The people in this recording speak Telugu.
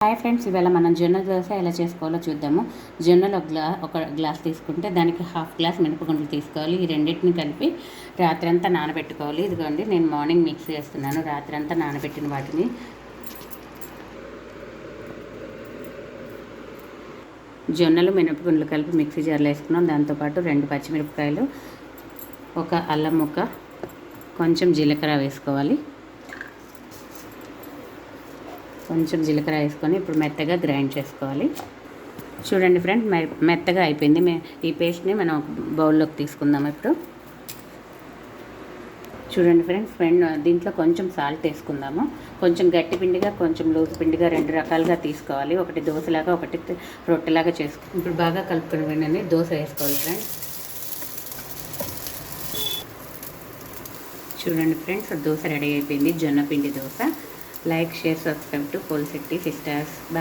హాయ్ ఫ్రెండ్స్, ఇవాళ మనం జొన్న దోశ ఎలా చేసుకోవాలో చూద్దాము. జొన్నలు ఒక గ్లాస్ తీసుకుంటే దానికి హాఫ్ గ్లాస్ మినపగుండ్లు తీసుకోవాలి. ఈ రెండింటిని కలిపి రాత్రంతా నానబెట్టుకోవాలి. ఇదిగోండి, నేను మార్నింగ్ మిక్స్ చేస్తున్నాను రాత్రంతా నానబెట్టిన వాటిని. జొన్నలు మినపగుండ్లు కలిపి మిక్సీ జార్లో వేసుకున్నాం. దాంతోపాటు 2 పచ్చిమిరపకాయలు, ఒక అల్లం ముక్క, కొంచెం జీలకర్ర వేసుకోవాలి. కొంచెం జీలకర్ర వేసుకొని ఇప్పుడు మెత్తగా గ్రైండ్ చేసుకోవాలి. చూడండి ఫ్రెండ్, మెత్తగా అయిపోయింది. ఈ పేస్ట్ని మనం బౌల్లోకి తీసుకుందాం. ఇప్పుడు చూడండి ఫ్రెండ్స్, దీంట్లో కొంచెం సాల్ట్ వేసుకుందాము. కొంచెం గట్టి పిండిగా, కొంచెం లూజ్ పిండిగా 2 రకాలుగా తీసుకోవాలి. ఒకటి దోశలాగా, ఒకటి రొట్టెలాగా ఇప్పుడు బాగా కలుపుకొని వెంటనే దోశ వేసుకోవాలి ఫ్రెండ్స్. చూడండి ఫ్రెండ్స్, దోశ రెడీ అయిపోయింది. జొన్న పిండి dosa. Like, share, subscribe to Polishetty sisters.